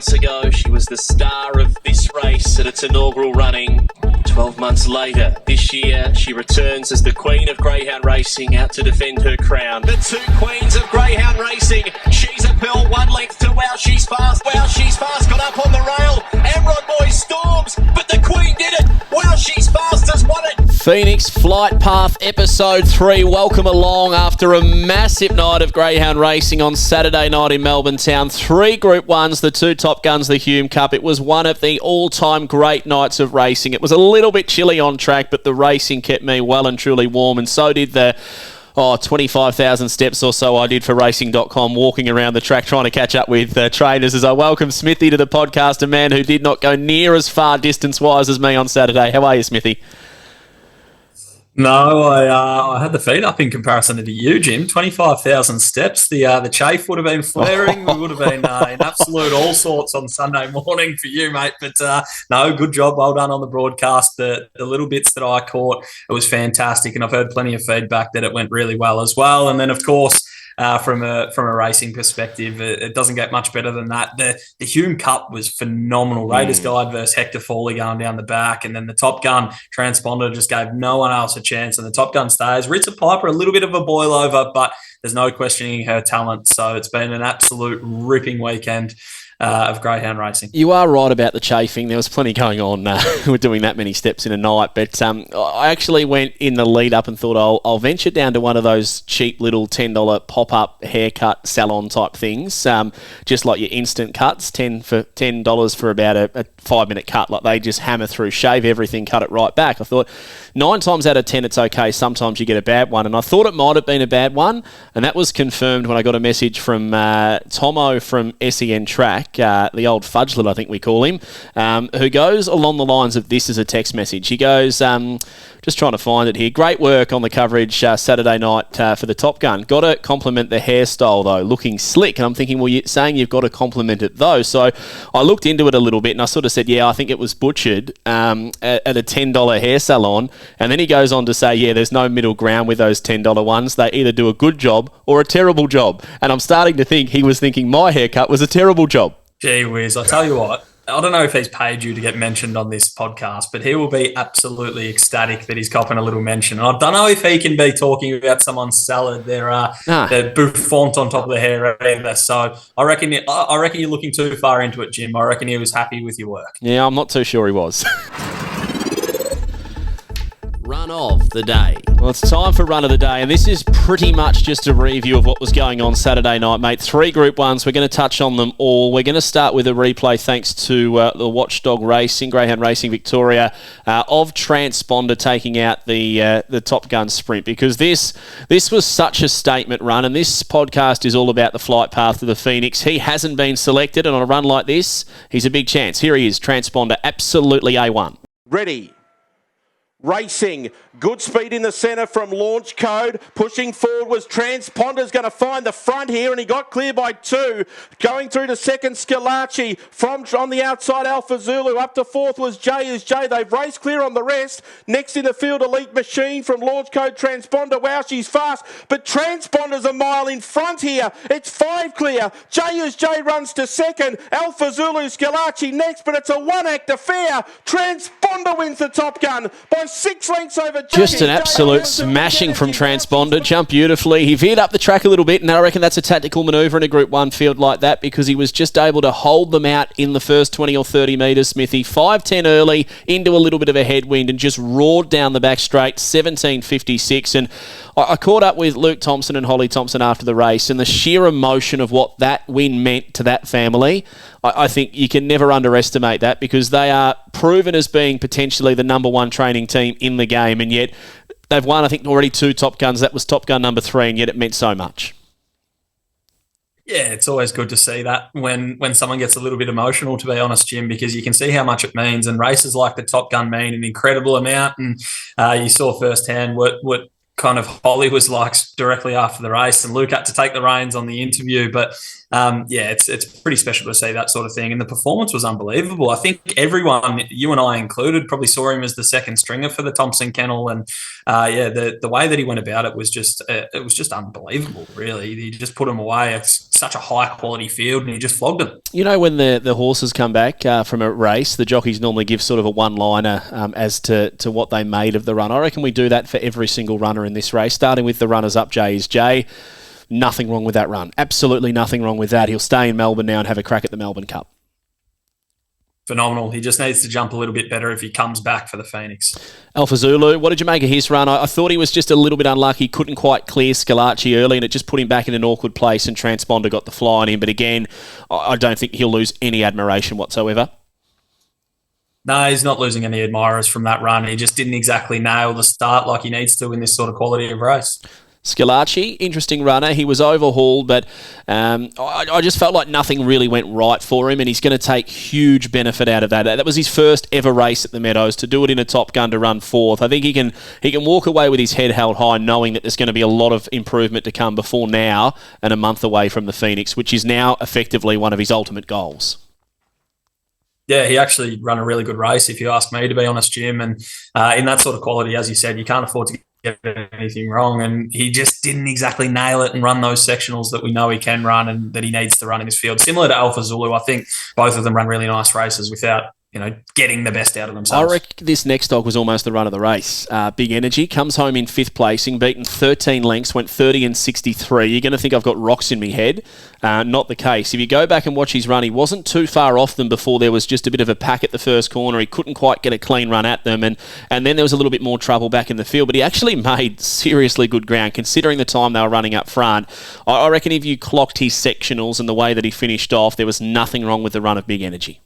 months ago, she was the star of this race at its inaugural running. 12 months later, this year, she returns as the Queen of Greyhound Racing out to defend her crown. The two Queens of Greyhound Racing. She's a pearl, one length to Wow She's Fast. Wow She's Fast got up on the rail. Amron Boy storms, but the Queen did it. Wow She's Fast has won it. Phoenix Flight Path Episode 3. Welcome along after a massive night of greyhound racing on Saturday night in Melbourne Town. 3 Group 1s, the 2 Topguns, the Hume Cup. It was one of the all-time great nights of racing. It was a little bit chilly on track, but the racing kept me well and truly warm, and so did the 25,000 steps or so I did for racing.com, walking around the track trying to catch up with trainers as I welcome Smithy to the podcast, a man who did not go near as far distance-wise as me on Saturday. How are you, Smithy? No, I had the feet up in comparison to you, Jim. 25,000 steps. The chafe would have been flaring. We would have been in absolute all sorts on Sunday morning for you, mate. But no, good job. Well done on the broadcast. The little bits that I caught, it was fantastic. And I've heard plenty of feedback that it went really well as well. And then, of course, from a racing perspective, it doesn't get much better than that. The Hume Cup was phenomenal. Raiders Guide versus Hector Foley going down the back, and then the Top Gun transponder just gave no one else a chance, and the Top Gun stays. Ritza Piper, a little bit of a boil over, but there's no questioning her talent. So it's been an absolute ripping weekend of greyhound racing. You are right about the chafing. There was plenty going on. We're doing that many steps in a night. But I actually went in the lead up and thought I'll venture down to one of those cheap little $10 pop-up haircut salon type things, just like your instant cuts, $10 for about a 5-minute cut. Like they just hammer through, shave everything, cut it right back. I thought 9 times out of 10 it's okay. Sometimes you get a bad one. And I thought it might have been a bad one. And that was confirmed when I got a message from Tomo from SEN Track, the old fudgelet, I think we call him, who goes along the lines of this as a text message. He goes, just trying to find it here. Great work on the coverage Saturday night for the Top Gun. Got to compliment the hairstyle, though, looking slick. And I'm thinking, well, you're saying you've got to compliment it, though. So I looked into it a little bit and I sort of said, yeah, I think it was butchered at a $10 hair salon. And then he goes on to say, yeah, there's no middle ground with those $10 ones. They either do a good job or a terrible job. And I'm starting to think he was thinking my haircut was a terrible job. Gee whiz, I tell you what, I don't know if he's paid you to get mentioned on this podcast, but he will be absolutely ecstatic that he's copping a little mention. And I don't know if he can be talking about someone's salad, their bouffant on top of the hair either. So I reckon you're looking too far into it, Jim. I reckon he was happy with your work. Yeah, I'm not too sure he was. Run of the day. Well, it's time for Run of the Day, and this is pretty much just a review of what was going on Saturday night, mate. 3 Group 1s. We're going to touch on them all. We're going to start with a replay thanks to the Watchdog Racing, Greyhound Racing Victoria, of Transponder taking out the Top Gun Sprint, because this was such a statement run, and this podcast is all about the flight path to the Phoenix. He hasn't been selected, and on a run like this, he's a big chance. Here he is, Transponder, absolutely A1. Ready. Racing, good speed in the centre from Launch Code. Pushing forward was Transponder's going to find the front here, and he got clear by 2. Going through to second, Schillaci. From on the outside, Alpha Zulu. Up to 4th was J. They've raced clear on the rest. Next in the field, Elite Machine from Launch Code, Transponder. Wow, she's fast, but Transponder's a mile in front here. It's 5 clear. J runs to second. Alpha Zulu, Schillaci next, but it's a one-act affair. Transponder wins the Top Gun by 6 lengths over J. Just an absolute smashing from Transponder. Jumped beautifully. He veered up the track a little bit, and I reckon that's a tactical manoeuvre in a Group 1 field like that, because he was just able to hold them out in the first 20 or 30 metres, Smithy. 5.10 early, into a little bit of a headwind, and just roared down the back straight, 17.56. And I caught up with Luke Thompson and Holly Thompson after the race, and the sheer emotion of what that win meant to that family, I think you can never underestimate that, because they are proven as being potentially the number 1 training team in the game, and yet they've won, I think, already 2 Top Guns. That was Top Gun number 3, and yet it meant so much. Yeah, it's always good to see that when someone gets a little bit emotional, to be honest, Jim, because you can see how much it means, and races like the Top Gun mean an incredible amount, and you saw firsthand what kind of Holly was like directly after the race, and Luke had to take the reins on the interview, but It's pretty special to see that sort of thing. And the performance was unbelievable. I think everyone, you and I included, probably saw him as the second stringer for the Thompson Kennel. And the way that he went about it was just unbelievable, really. He just put him away. It's such a high quality field and he just flogged them. You know, when the horses come back from a race, the jockeys normally give sort of a one-liner as to what they made of the run. I reckon we do that for every single runner in this race, starting with the runners-up. Jay, nothing wrong with that run. Absolutely nothing wrong with that. He'll stay in Melbourne now and have a crack at the Melbourne Cup. Phenomenal. He just needs to jump a little bit better if he comes back for the Phoenix. Alpha Zulu, what did you make of his run? I thought he was just a little bit unlucky, couldn't quite clear Schillaci early, and it just put him back in an awkward place, and Transponder got the fly on him. But again, I don't think he'll lose any admiration whatsoever. No, he's not losing any admirers from that run. He just didn't exactly nail the start like he needs to in this sort of quality of race. Schillaci, interesting runner. He was overhauled, but I just felt like nothing really went right for him, and he's going to take huge benefit out of that. That was his first ever race at the Meadows. To do it in a Top Gun to run fourth, I think he can walk away with his head held high, knowing that there's going to be a lot of improvement to come before now and a month away from the Phoenix, which is now effectively one of his ultimate goals. Yeah, he actually ran a really good race, if you ask me, to be honest, Jim. And in that sort of quality, as you said, you can't afford to get anything wrong. And he just didn't exactly nail it and run those sectionals that we know he can run and that he needs to run in this field. Similar to Alpha Zulu, I think both of them run really nice races without getting the best out of themselves. I reckon this next dog was almost the run of the race. Big Energy comes home in fifth placing, beaten 13 lengths, went 30 and 63. You're going to think I've got rocks in me head. Not the case. If you go back and watch his run, he wasn't too far off them before there was just a bit of a pack at the first corner. He couldn't quite get a clean run at them, and then there was a little bit more trouble back in the field. But he actually made seriously good ground, considering the time they were running up front. I reckon if you clocked his sectionals and the way that he finished off, there was nothing wrong with the run of Big Energy.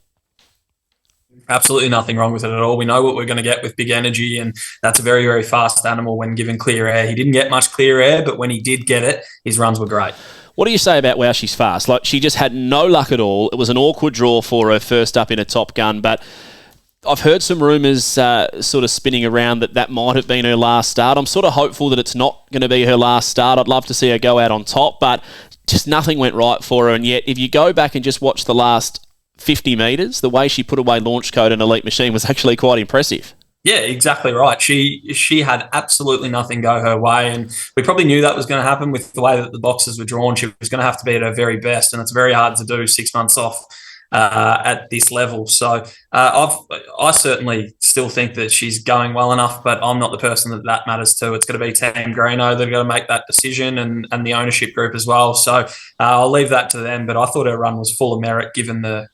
Absolutely nothing wrong with it at all. We know what we're going to get with Big Energy, and that's a very, very fast animal when given clear air. He didn't get much clear air, but when he did get it, his runs were great. What do you say about, wow, she's fast? Like, she just had no luck at all. It was an awkward draw for her first up in a Top Gun, but I've heard some rumours sort of spinning around that might have been her last start. I'm sort of hopeful that it's not going to be her last start. I'd love to see her go out on top, but just nothing went right for her. And yet, if you go back and just watch the last 50 metres, the way she put away Launch Code and Elite Machine was actually quite impressive. Yeah, exactly right. She had absolutely nothing go her way, and we probably knew that was going to happen with the way that the boxes were drawn. She was going to have to be at her very best, and it's very hard to do 6 months off at this level. So I certainly still think that she's going well enough, but I'm not the person that matters to. It's going to be Team Greeno that are going to make that decision, and the ownership group as well. So I'll leave that to them, but I thought her run was full of merit given the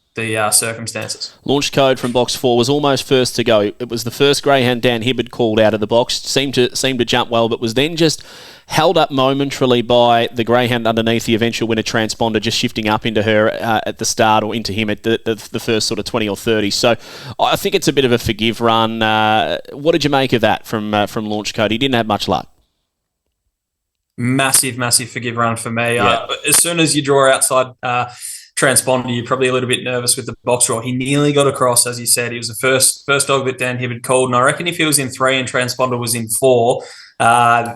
circumstances. Launch Code from box 4 was almost first to go. It was the first greyhound Dan Hibbard called out of the box. Seemed to jump well, but was then just held up momentarily by the greyhound underneath, the eventual winner Transponder, just shifting up into her at the start, or into him at the first sort of 20 or 30. So I think it's a bit of a forgive run. What did you make of that from Launch Code? He didn't have much luck. Massive forgive run for me. Yeah. As soon as you draw outside Transponder, you're probably a little bit nervous with the box draw. He nearly got across, as you said. He was the first dog that Dan Hibbard called, and I reckon if he was in 3 and Transponder was in 4,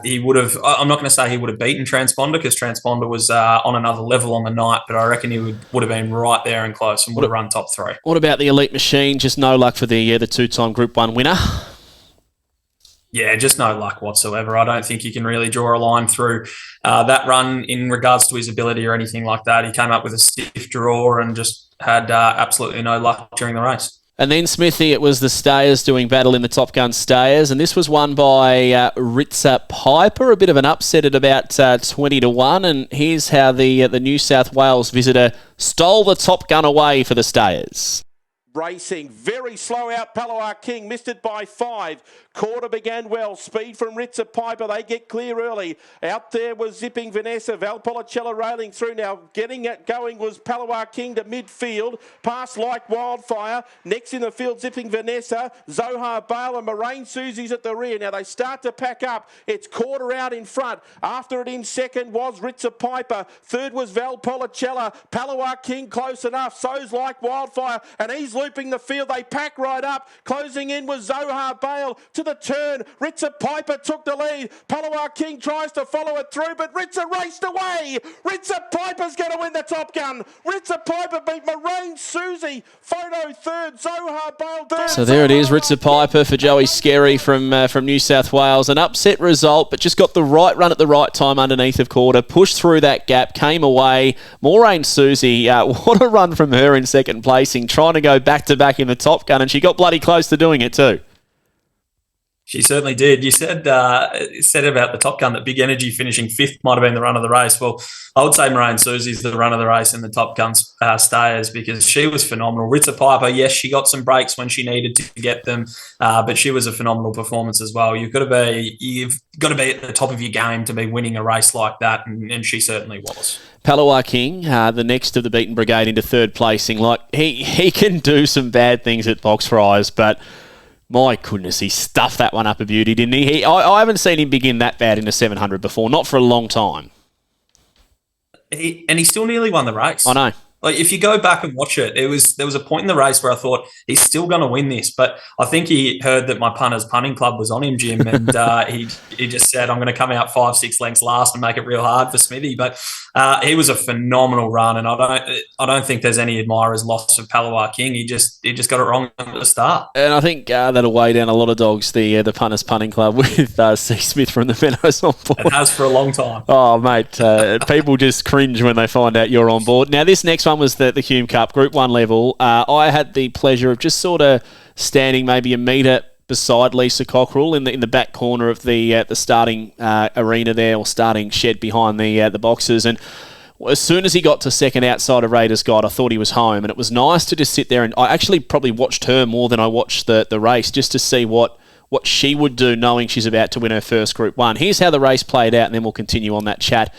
he would have. I'm not going to say he would have beaten Transponder, because Transponder was on another level on the night, but I reckon he would have been right there and close and would have run top 3. What about the Elite Machine? Just no luck for the 2-time Group 1 winner. Yeah, just no luck whatsoever. I don't think you can really draw a line through that run in regards to his ability or anything like that. He came up with a stiff draw and just had absolutely no luck during the race. And then, Smithy, it was the Stayers doing battle in the Top Gun Stayers, and this was won by Ritza Piper, a bit of an upset at about 20-1, and here's how the New South Wales visitor stole the Top Gun away for the Stayers. Racing very slow out. Palawa King missed it by 5. Quarter began well. Speed from Ritza Piper. They get clear early. Out there was Zipping Vanessa. Valpolicella railing through now. Getting it going was Palawa King to midfield. Past Like Wildfire. Next in the field, Zipping Vanessa. Zohar Bale and Moraine Susie's at the rear. Now they start to pack up. It's quarter out in front. After it in second was Ritza Piper. Third was Valpolicella. Palawa King close enough. So's Like Wildfire. And he's looping the field. They pack right up. Closing in was Zohar Bale to the turn. Ritzer Piper took the lead. Palawa King tries to follow it through, but Ritzer raced away. Ritzer Piper's going to win the Top Gun. Ritzer Piper beat Moraine Susie. Photo third. Zohar Bale third. So there it is, Ritzer Piper for Joey Skerry from New South Wales. An upset result, but just got the right run at the right time underneath of quarter. Pushed through that gap, came away. Moraine Susie, what a run from her in second placing, trying to go back-to-back in the Top Gun, and she got bloody close to doing it too. She certainly did. You said about the Top Gun that Big Energy finishing fifth might have been the run of the race. Well, I would say Moraine Susie's the run of the race in the Top Gun stayers because she was phenomenal. Ritzer Piper, yes, she got some breaks when she needed to get them, but she was a phenomenal performance as well. You've got to be at the top of your game to be winning a race like that, and she certainly was. Palawa King, the next of the beaten brigade into third placing. Like he can do some bad things at box fries, but my goodness, he stuffed that one up a beauty, didn't he? I haven't seen him begin that bad in a 700 before, not for a long time. He still nearly won the race. I know. Like if you go back and watch it, there was a point in the race where I thought he's still going to win this, but I think he heard that my punters punting club was on him, Jim, and he just said, "I'm going to come out 5-6 lengths last and make it real hard for Smithy." But he was a phenomenal run, and I don't think there's any admirers lost of Palawa King. He just got it wrong at the start, and I think that'll weigh down a lot of dogs. The punters punting club with C. Smith from the Meadows on board. It has for a long time. Oh mate, people just cringe when they find out you're on board. Now this next one was the Hume Cup Group 1 level. I had the pleasure of just sort of standing maybe a metre beside Lisa Cockrell in the back corner of the starting arena there, or starting shed behind the boxes, and as soon as he got to second outside of Raiders Guide, I thought he was home, and it was nice to just sit there, and I actually probably watched her more than I watched the race, just to see what she would do, knowing she's about to win her first Group 1. Here's how the race played out, and then we'll continue on that chat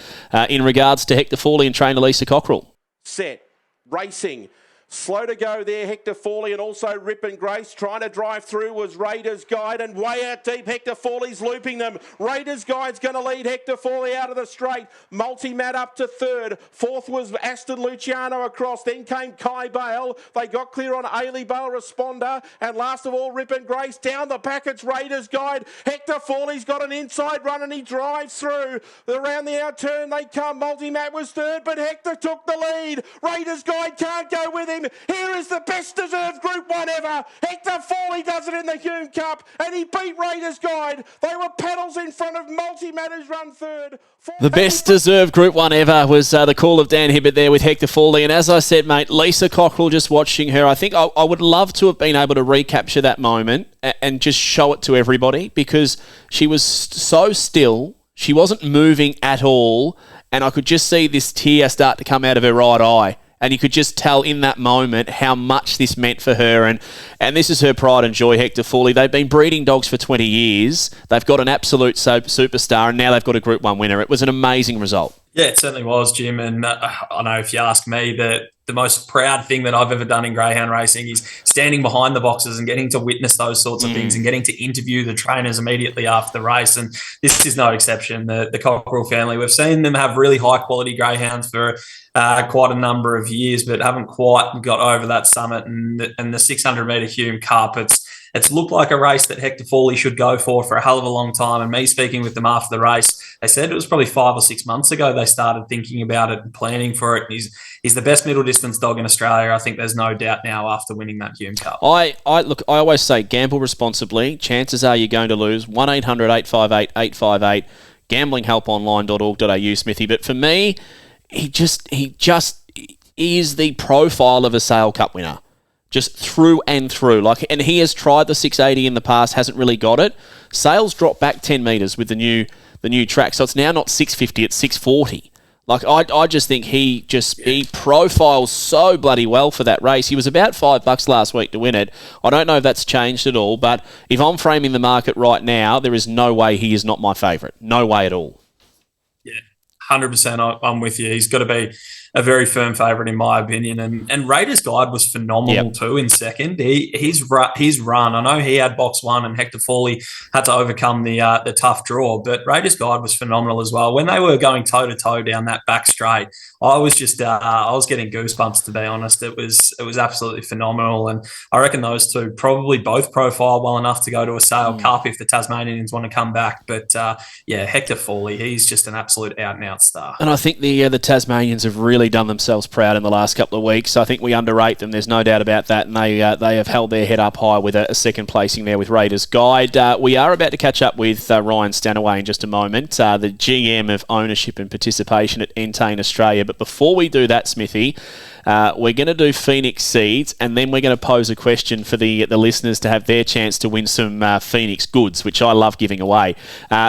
in regards to Hector Fawley and trainer Lisa Cockrell. Set. Racing. Slow to go there, Hector Fawley, and also Rip and Grace. Trying to drive through was Raiders Guide, and way out deep, Hector Fawley's looping them. Raiders Guide's going to lead Hector Fawley out of the straight. Multi-Mat up to third. Fourth was Aston Luciano across. Then came Kai Bale. They got clear on Ailey Bale Responder. And last of all, Rip and Grace. Down the pack, it's Raiders Guide. Hector Fawley's got an inside run, and he drives through. Around the out-turn they come. Multi-Mat was third, but Hector took the lead. Raiders Guide can't go with him. Here is the best deserved Group 1 ever. Hector Fawley does it in the Hume Cup, and he beat Raiders Guide. They were pedals in front of Multi-Mat, who's run third. The best deserved Group 1 ever was the call of Dan Hibbert there with Hector Fawley. And as I said, mate, Lisa Cockrell, just watching her, I think I would love to have been able to recapture that moment and just show it to everybody, because she was so still. She wasn't moving at all, and I could just see this tear start to come out of her right eye. And you could just tell in that moment how much this meant for her. And this is her pride and joy, Hector Fawley. They've been breeding dogs for 20 years. They've got an absolute superstar, and now they've got a Group 1 winner. It was an amazing result. Yeah, it certainly was, Jim. And I know if you ask me, the most proud thing that I've ever done in greyhound racing is standing behind the boxes and getting to witness those sorts of things and getting to interview the trainers immediately after the race. And this is no exception. The Cockrell family, we've seen them have really high-quality greyhounds for quite a number of years, but haven't quite got over that summit. And the 600-metre Hume Cup, it's looked like a race that Hector Fawley should go for a hell of a long time. And me speaking with them after the race, they said it was probably 5 or 6 months ago they started thinking about it and planning for it. He's the best middle distance dog in Australia. I think there's no doubt now after winning that Hume Cup. I always say gamble responsibly. Chances are you're going to lose. 1-800-858-858, gamblinghelponline.org.au, Smithy. But for me, he just is the profile of a Sale Cup winner. Just through and through. And he has tried the 680 in the past, hasn't really got it. Sales dropped back 10 metres with the new track, so it's now not 650, it's 640. I just think he profiles so bloody well for that race. He was about $5 last week to win it. I don't know if that's changed at all, but if I'm framing the market right now, there is no way he is not my favourite. No way at all. Yeah, 100%. I'm with you. He's got to be a very firm favourite in my opinion. And Raiders Guide was phenomenal too in second. His run, I know he had box one and Hector Foley had to overcome the tough draw, but Raiders Guide was phenomenal as well. When they were going toe to toe down that back straight, I was just I was getting goosebumps, to be honest. It was absolutely phenomenal, and I reckon those two probably both profile well enough to go to a Sale Cup if the Tasmanians want to come back. But Hector Foley, he's just an absolute out and out star. And I think the Tasmanians have really done themselves proud in the last couple of weeks. I think we underrate them. There's no doubt about that, and they have held their head up high with a second placing there with Raiders Guide. We are about to catch up with Ryan Stanaway in just a moment, the GM of ownership and participation at Entain Australia. But before we do that, Smithy, we're going to do Phoenix Seeds, and then we're going to pose a question for the listeners to have their chance to win some Phoenix goods, which I love giving away.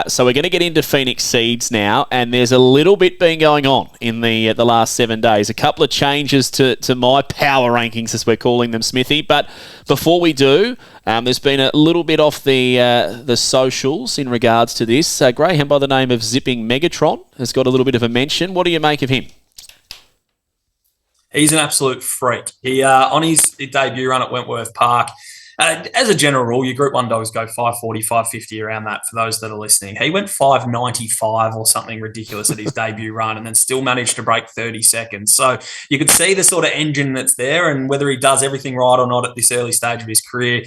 So we're going to get into Phoenix Seeds now, and there's a little bit been going on in the last 7 days. A couple of changes to my power rankings, as we're calling them, Smithy. But before we do, there's been a little bit off the socials in regards to this. Graham by the name of Zipping Megatron has got a little bit of a mention. What do you make of him? He's an absolute freak. He on his debut run at Wentworth Park, as a general rule, your Group 1 dogs go 540, 550 around that for those that are listening. He went 595 or something ridiculous at his debut run and then still managed to break 30 seconds. So you could see the sort of engine that's there, and whether he does everything right or not at this early stage of his career,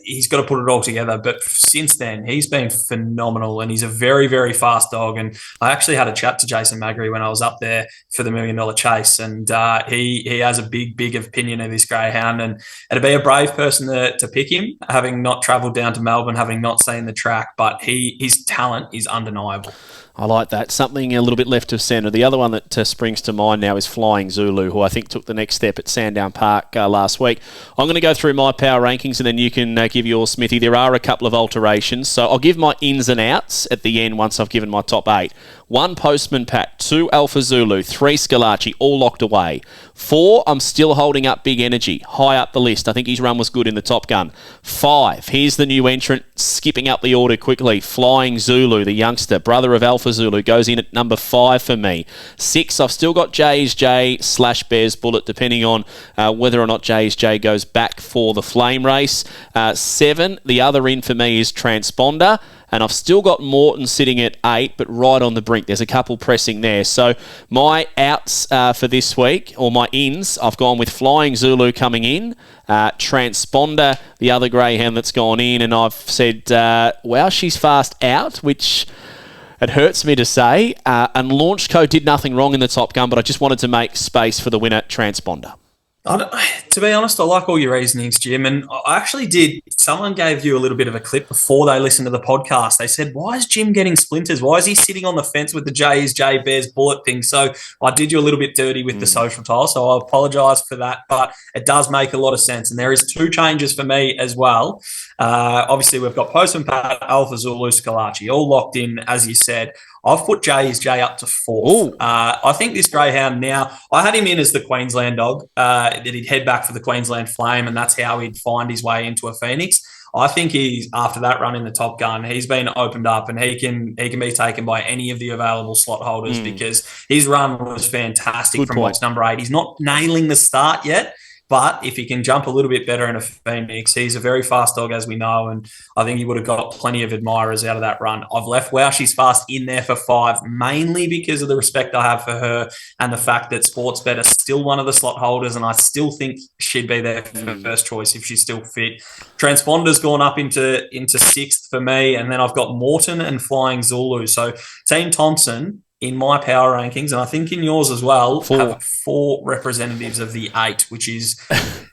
he's got to put it all together. But since then, he's been phenomenal, and he's a very, very fast dog. And I actually had a chat to Jason Magri when I was up there for the $1 Million Chase, and he has a big opinion of this greyhound, and it'd be a brave person to pick him, having not travelled down to Melbourne, having not seen the track, but his talent is undeniable. I like that. Something a little bit left of centre. The other one that springs to mind now is Flying Zulu, who I think took the next step at Sandown Park last week. I'm going to go through my power rankings and then you can give yours, Smithy. There are a couple of alterations, so I'll give my ins and outs at the end once I've given my top 8. 1 Postman Pat, 2 Alpha Zulu, 3 Schillaci, all locked away. 4, I'm still holding up Big Energy, high up the list. I think his run was good in the Top Gun. 5, here's the new entrant, skipping up the order quickly. Flying Zulu, the youngster, brother of Alpha Zulu, goes in at number 5 for me. 6, I've still got J/Bears Bullet, depending on whether or not J goes back for the flame race. 7, the other in for me is Transponder. And I've still got Morton sitting at 8, but right on the brink. There's a couple pressing there. So my outs for this week, or my ins, I've gone with Flying Zulu coming in, Transponder, the other greyhound that's gone in, and I've said, wow, she's fast out, which it hurts me to say. And Launch Code did nothing wrong in the Top Gun, but I just wanted to make space for the winner, Transponder. To be honest, I like all your reasonings, Jim. And I actually did. Someone gave you a little bit of a clip before they listened to the podcast. They said, why is Jim getting splinters? Why is he sitting on the fence with the Bears Bullet thing? So I did you a little bit dirty with the social tile. So I apologise for that. But it does make a lot of sense. And there is 2 changes for me as well. Obviously, we've got Postman Pat, Alpha Zulu, Schillaci, all locked in, as you said. I've put J up to 4th. I think this greyhound now, I had him in as the Queensland dog, that he'd head back for the Queensland Flame, and that's how he'd find his way into a Phoenix. I think he's, after that run in the Top Gun, he's been opened up, and he can be taken by any of the available slot holders because his run was fantastic from box number 8. He's not nailing the start yet, but if he can jump a little bit better in a Phoenix, he's a very fast dog, as we know, and I think he would have got plenty of admirers out of that run. I've left Wow She's Fast in there for 5, mainly because of the respect I have for her and the fact that Sportsbet is still one of the slot holders, and I still think she'd be there for first choice if she's still fit. Transponder's gone up into 6th for me, and then I've got Morton and Flying Zulu. So Team Thompson, in my power rankings, and I think in yours as well, have 4 representatives of the 8, which is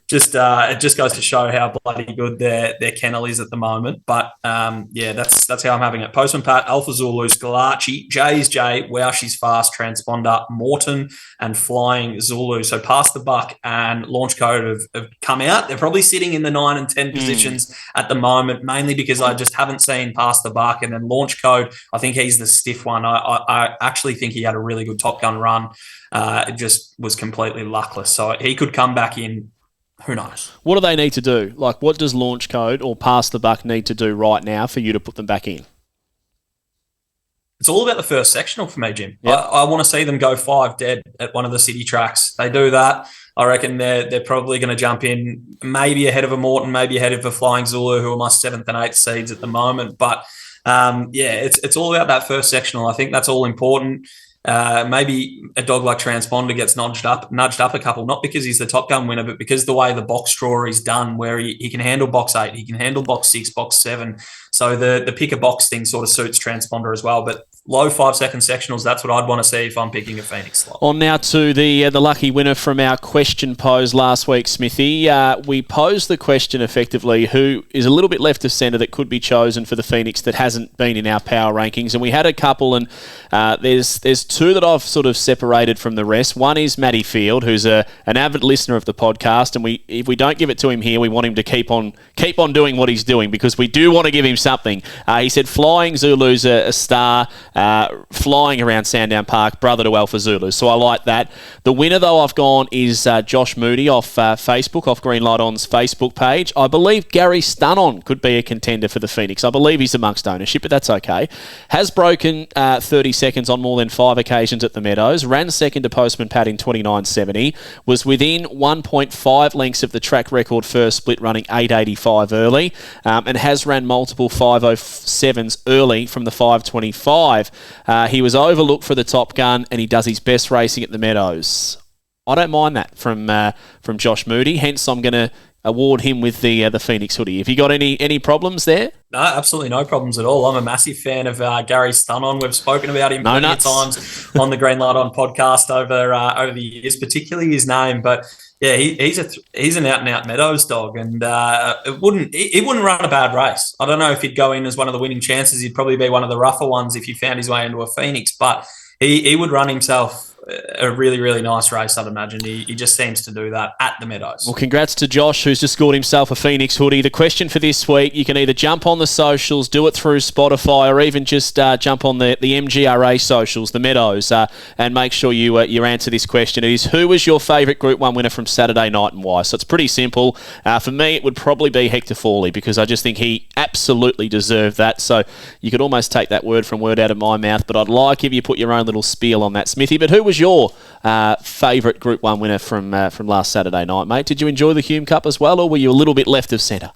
just it just goes to show how bloody good their kennel is at the moment. But that's how I'm having it. Postman Pat, Alpha Zulu, Schillaci, J, Wow She's Fast, Transponder, Morton, and Flying Zulu. So Pass the Buck and Launch Code have come out. They're probably sitting in the 9 and 10 positions at the moment, mainly because I just haven't seen Pass the Buck. And then Launch Code, I think he's the stiff one. I actually think he had a really good Top Gun run. It just was completely luckless. So he could come back in. Who knows? What do they need to do? Like, what does Launch Code or Pass the Buck need to do right now for you to put them back in? It's all about the first sectional for me, Jim. Yep. I want to see them go 5 dead at one of the city tracks. They do that, I reckon they're probably going to jump in, maybe ahead of a Morton, maybe ahead of a Flying Zulu, who are my 7th and 8th seeds at the moment. But it's all about that first sectional. I think that's all important. Maybe a dog like Transponder gets nudged up a couple, not because he's the Top Gun winner, but because the way the box draw is done, where he can handle box 8, he can handle box 6, box 7. So the pick a box thing sort of suits Transponder as well. But low 5-second sectionals, that's what I'd want to see if I'm picking a Phoenix slot. On now to the lucky winner from our question posed last week, Smithy. We posed the question effectively, who is a little bit left of centre that could be chosen for the Phoenix that hasn't been in our power rankings, and we had a couple, and there's two that I've sort of separated from the rest. One is Matty Field, who's an avid listener of the podcast, and if we don't give it to him here, we want him to keep on doing what he's doing, because we do want to give him something. He said Flying Zulu's a star, flying around Sandown Park, brother to Alpha Zulu. So I like that. The winner, though, I've gone is Josh Moody off Facebook, off Green Light On's Facebook page. I believe Gary Stanaway could be a contender for the Phoenix. I believe he's amongst ownership, but that's okay. Has broken 30 seconds on more than 5 occasions at the Meadows. Ran second to Postman Pat in 29.70. Was within 1.5 lengths of the track record first split, running 8.85 early, and has ran multiple 5.07s early from the 5.25. He was overlooked for the Top Gun, and he does his best racing at the Meadows. I don't mind that from Josh Moody. Hence, I'm going to award him with the Phoenix hoodie. Have you got any problems there? No, absolutely no problems at all. I'm a massive fan of Gary Stanaway. We've spoken about him plenty of times on the Green Light On podcast over the years, particularly his name. But yeah, he's an out and out Meadows dog, and it wouldn't run a bad race. I don't know if he'd go in as one of the winning chances. He'd probably be one of the rougher ones if he found his way into a Phoenix, but he would run himself a really, really nice race, I'd imagine. He just seems to do that at the Meadows. Well, congrats to Josh, who's just scored himself a Phoenix hoodie. The question for this week, you can either jump on the socials, do it through Spotify, or even just jump on the MGRA socials, the Meadows, and make sure you answer this question. It is, who was your favourite Group 1 winner from Saturday night and why? So it's pretty simple. For me, it would probably be Hector Fawley, because I just think he absolutely deserved that. So you could almost take that word from word out of my mouth, but I'd like if you put your own little spiel on that, Smithy. But who was your favourite Group 1 winner from last Saturday night, mate? Did you enjoy the Hume Cup as well, or were you a little bit left of centre?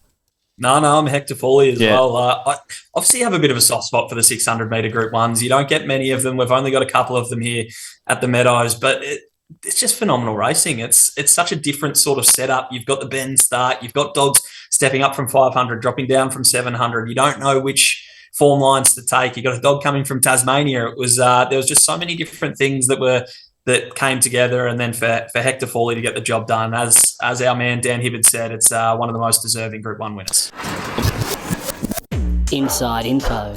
No, I'm Hector Fawley as well. I obviously have a bit of a soft spot for the 600-metre Group 1s. You don't get many of them. We've only got a couple of them here at the Meadows, but it's just phenomenal racing. It's such a different sort of setup. You've got the bend start. You've got dogs stepping up from 500, dropping down from 700. You don't know which form lines to take. You got a dog coming from Tasmania. It was there was just so many different things that came together, and then for Hector Fawley to get the job done, as our man Dan Hibbard said, it's one of the most deserving Group 1 winners. Inside info.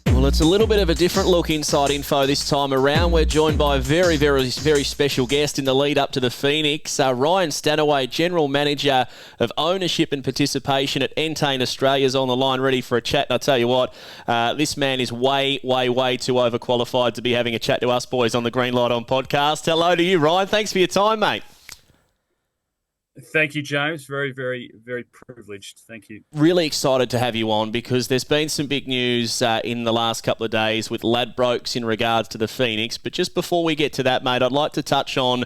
Well, it's a little bit of a different look inside info this time around. We're joined by a very, very, very special guest in the lead up to the Phoenix, Ryan Stanaway, General Manager of Ownership and Participation at Entain Australia, is on the line ready for a chat. And I tell you what, this man is way, way, way too overqualified to be having a chat to us boys on the Green Light On podcast. Hello to you, Ryan. Thanks for your time, mate. Thank you, James. Very, very, very privileged. Thank you. Really excited to have you on, because there's been some big news in the last couple of days with Ladbrokes in regards to the Phoenix. But just before we get to that, mate, I'd like to touch on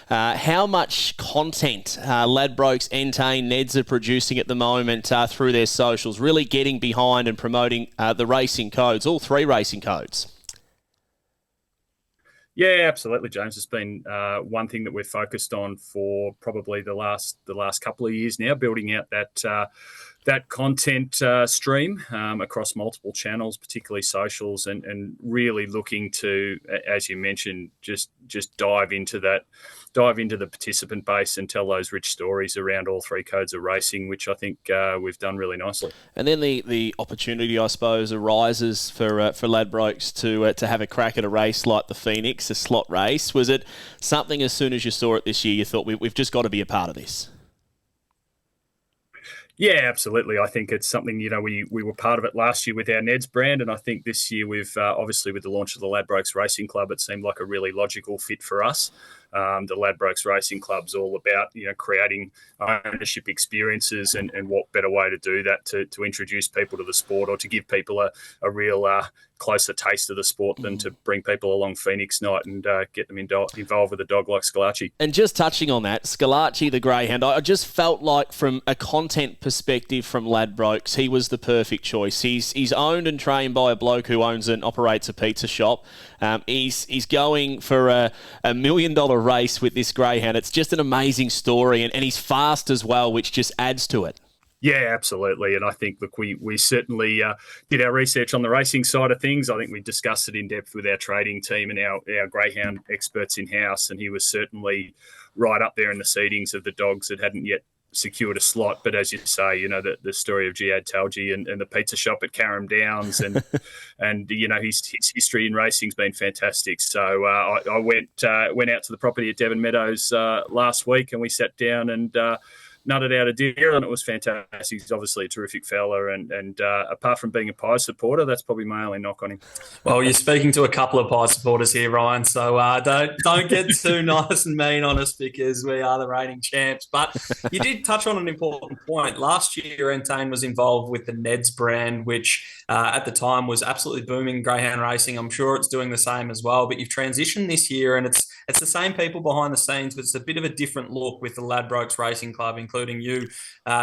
how much content Ladbrokes, Entain, Neds are producing at the moment through their socials, really getting behind and promoting the racing codes, all 3 racing codes. Yeah, absolutely, James. It's been one thing that we've focused on for probably the last couple of years now, building out that content stream across multiple channels, particularly socials, and really looking to, as you mentioned, just dive into the participant base and tell those rich stories around all 3 codes of racing, which I think we've done really nicely. And then the opportunity, I suppose, arises for Ladbrokes to have a crack at a race like the Phoenix, a slot race. Was it something, as soon as you saw it this year, you thought we've just got to be a part of this? Yeah, absolutely. I think it's something, we were part of it last year with our Neds brand, and I think this year we've obviously with the launch of the Ladbrokes Racing Club, it seemed like a really logical fit for us. the Ladbrokes Racing Club's all about, creating ownership experiences, and what better way to do that to introduce people to the sport, or to give people a real closer taste of the sport than to bring people along Phoenix night and get them involved with a dog like Schillaci. And just touching on that, Schillaci, the greyhound, I just felt like from a content perspective from Ladbrokes, he was the perfect choice. He's owned and trained by a bloke who owns and operates a pizza shop. He's going for a $1 million race with this greyhound. It's just an amazing story, and he's fast as well, which just adds to it. Yeah, absolutely. And I think, look, we certainly did our research on the racing side of things. I think we discussed it in depth with our trading team and our greyhound experts in-house, and he was certainly right up there in the seedings of the dogs that hadn't yet secured a slot. But as you say, the story of Jihad Talji and the pizza shop at Carrum Downs, and his history in racing's been fantastic. So I went out to the property at Devon Meadows last week, and we sat down and nutted out a deal, and it was fantastic. He's obviously a terrific fella, and apart from being a Pies supporter, that's probably my only knock on him. Well, you're speaking to a couple of Pies supporters here, Ryan, so don't get too nice and mean on us, because we are the reigning champs. But you did touch on an important point. Last year, Entain was involved with the Neds brand, which at the time was absolutely booming greyhound racing. I'm sure it's doing the same as well, but you've transitioned this year, and it's the same people behind the scenes, but it's a bit of a different look with the Ladbrokes Racing Club, including you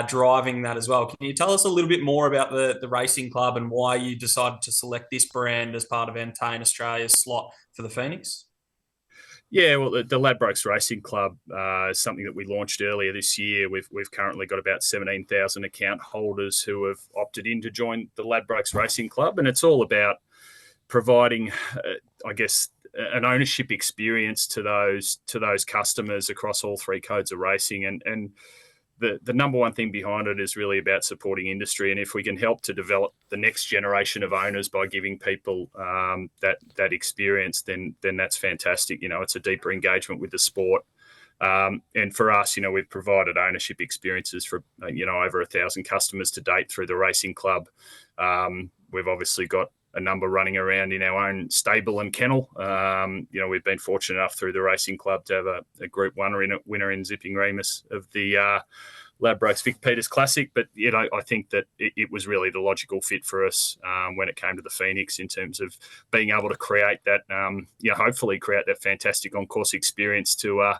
driving that as well. Can you tell us a little bit more about the racing club and why you decided to select this brand as part of Entain Australia's slot for the Phoenix? Yeah, well, the Ladbrokes Racing Club is something that we launched earlier this year. We've currently got about 17,000 account holders who have opted in to join the Ladbrokes Racing Club, and it's all about providing, I guess, an ownership experience to those customers across all three codes of racing, and the number one thing behind it is really about supporting industry. And if we can help to develop the next generation of owners by giving people that experience, then that's fantastic. It's a deeper engagement with the sport. And for us, we've provided ownership experiences for over 1,000 customers to date through the racing club. We've obviously got a number running around in our own stable and kennel. We've been fortunate enough through the racing club to have a Group 1 winner in Zipping Remus of the Ladbrokes Vic Peters Classic. But, I think that it was really the logical fit for us when it came to the Phoenix, in terms of being able to create that, hopefully create that fantastic on-course experience to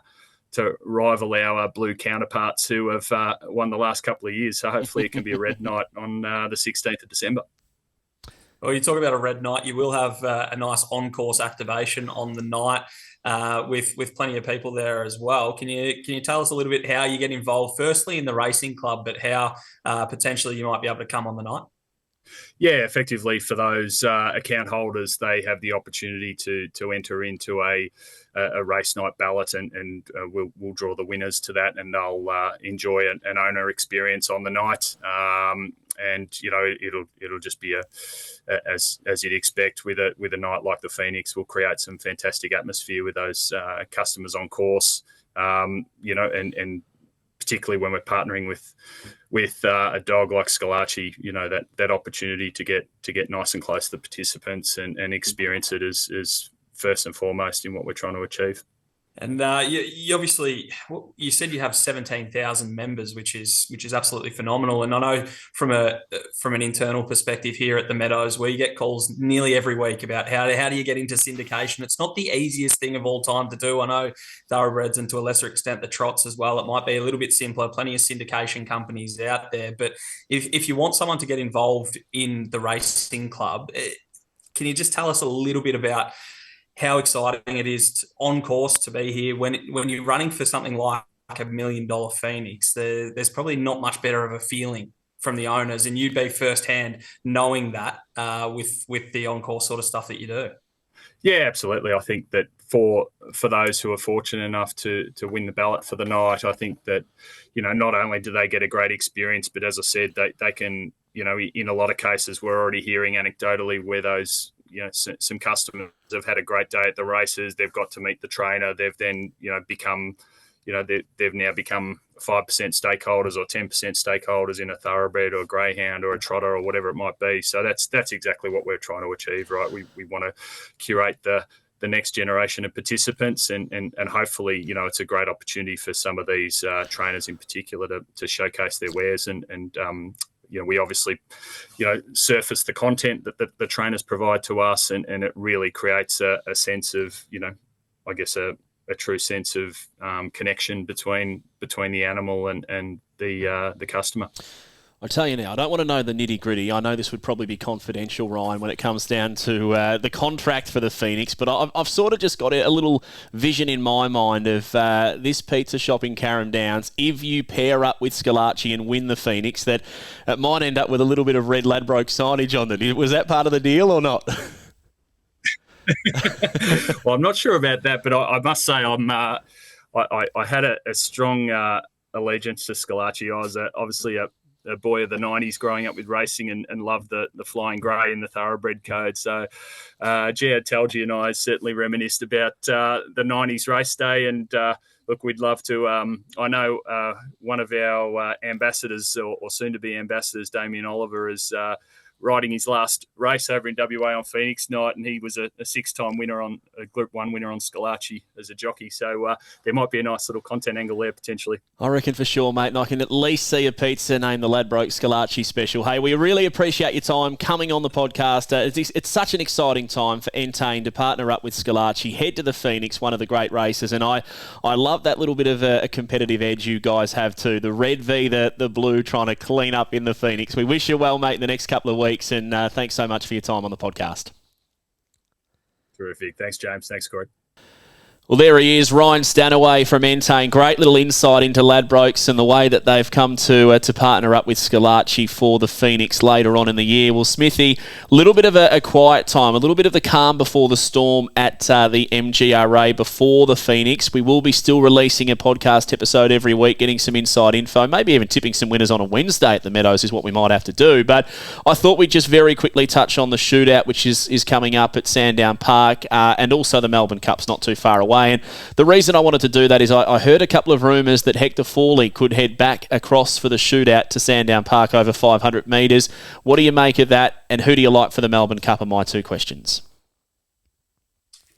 rival our blue counterparts who have won the last couple of years. So hopefully it can be a red night on the 16th of December. Well, you talk about a red night. You will have a nice on-course activation on the night with plenty of people there as well. Can you tell us a little bit how you get involved, firstly in the racing club, but how potentially you might be able to come on the night? Yeah, effectively for those account holders, they have the opportunity to enter into a race night ballot, and we'll draw the winners to that, and they'll enjoy an owner experience on the night. And it'll just be as you'd expect with a night like the Phoenix. We'll create some fantastic atmosphere with those customers on course, and particularly when we're partnering with a dog like Schillaci, that opportunity to get nice and close to the participants and experience it is first and foremost in what we're trying to achieve. And you obviously, you said you have 17,000 members, which is absolutely phenomenal. And I know from an internal perspective here at the Meadows, we get calls nearly every week about how do you get into syndication. It's not the easiest thing of all time to do. I know thoroughbreds, and to a lesser extent the trots as well, it might be a little bit simpler. Plenty of syndication companies out there. But if you want someone to get involved in the racing club, can you just tell us a little bit about how exciting it is on course to be here when you're running for something like $1 million Phoenix? There's probably not much better of a feeling from the owners, and you'd be firsthand knowing that with the on-course sort of stuff that you do. Yeah, absolutely. I think that for those who are fortunate enough to win the ballot for the night, I think that, not only do they get a great experience, but as I said, they can, in a lot of cases, we're already hearing anecdotally where those, some customers have had a great day at the races. They've got to meet the trainer. They've then, become, they've now become 5% stakeholders or 10% stakeholders in a thoroughbred or a greyhound or a trotter or whatever it might be. So that's exactly what we're trying to achieve, right? We want to curate the the next generation of participants, and hopefully, it's a great opportunity for some of these trainers in particular to showcase their wares, and we obviously, surface the content that the trainers provide to us, and it really creates a sense of, I guess a true sense of connection between the animal and the customer. I tell you now, I don't want to know the nitty-gritty. I know this would probably be confidential, Ryan, when it comes down to the contract for the Phoenix, but I've sort of just got a little vision in my mind of this pizza shop in Carrum Downs. If you pair up with Schillaci and win the Phoenix, that it might end up with a little bit of red Ladbrokes signage on it. Was that part of the deal or not? Well, I'm not sure about that, but I must say I had a strong allegiance to Schillaci. I was obviously a boy of the 90s growing up with racing and loved the flying grey and the thoroughbred code. So Gia Telgi and I certainly reminisced about the 90s race day, and look, we'd love to. I know one of our ambassadors or soon-to-be ambassadors, Damien Oliver, is riding his last race over in WA on Phoenix night, and he was a six-time winner on a Group 1 winner on Schillaci as a jockey. So there might be a nice little content angle there potentially. I reckon for sure, mate, and I can at least see a pizza named the Ladbrokes Schillaci Special. Hey, we really appreciate your time coming on the podcast. It's such an exciting time for Entain to partner up with Schillaci, head to the Phoenix, one of the great races, and I love that little bit of a competitive edge you guys have too. The red v the blue trying to clean up in the Phoenix. We wish you well, mate, in the next couple of weeks, and thanks so much for your time on the podcast. Terrific. Thanks, James. Thanks, Corey. Well, there he is, Ryan Stanaway from Entain. Great little insight into Ladbrokes and the way that they've come to partner up with Schillaci for the Phoenix later on in the year. Well, Smithy, a little bit of a quiet time, a little bit of the calm before the storm at the MGRA before the Phoenix. We will be still releasing a podcast episode every week, getting some inside info, maybe even tipping some winners on a Wednesday at the Meadows is what we might have to do. But I thought we'd just very quickly touch on the shootout, which is coming up at Sandown Park, and also the Melbourne Cup's not too far away. And the reason I wanted to do that is I heard a couple of rumours that Hector Fawley could head back across for the shootout to Sandown Park over 500 metres. What do you make of that, and who do you like for the Melbourne Cup are my two questions.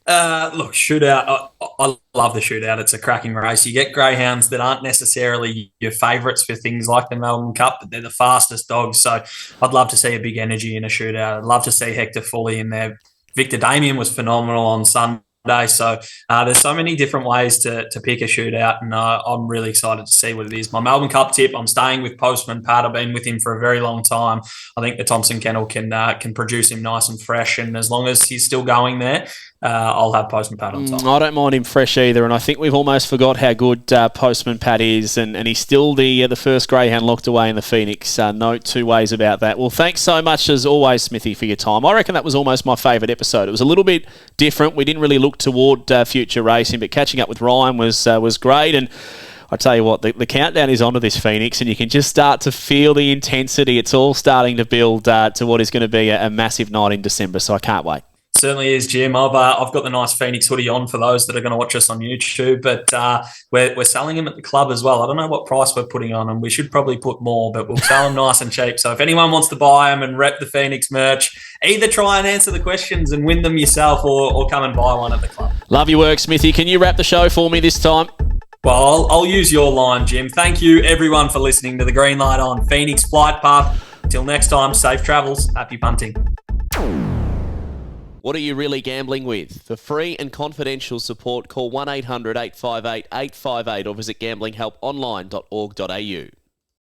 Look, shootout, I love the shootout. It's a cracking race. You get greyhounds that aren't necessarily your favourites for things like the Melbourne Cup, but they're the fastest dogs. So I'd love to see a big energy in a shootout. I'd love to see Hector Fawley in there. Victor Damien was phenomenal on Sunday. So there's so many different ways to pick a shootout, and I'm really excited to see what it is. My Melbourne Cup tip, I'm staying with Postman Pat. I've been with him for a very long time. I think the Thompson Kennel can produce him nice and fresh, and as long as he's still going there, I'll have Postman Pat on top. I don't mind him fresh either, and I think we've almost forgot how good Postman Pat is, and he's still the first greyhound locked away in the Phoenix. No two ways about that. Well, thanks so much as always, Smithy, for your time. I reckon that was almost my favourite episode. It was a little bit different. We didn't really look toward future racing, but catching up with Ryan was great. And I tell you what, the countdown is onto this Phoenix, and you can just start to feel the intensity. It's all starting to build to what is going to be a massive night in December, so I can't wait. Certainly is, Jim. I've got the nice Phoenix hoodie on for those that are going to watch us on YouTube, but we're selling them at the club as well. I don't know what price we're putting on them. We should probably put more, but we'll sell them nice and cheap. So if anyone wants to buy them and rep the Phoenix merch, either try and answer the questions and win them yourself, or come and buy one at the club. Love your work, Smithy. Can you wrap the show for me this time? Well, I'll use your line, Jim. Thank you, everyone, for listening to the Green Light on Phoenix Flight Path. Until next time, safe travels. Happy punting. What are you really gambling with? For free and confidential support, call 1-800-858-858 or visit gamblinghelponline.org.au.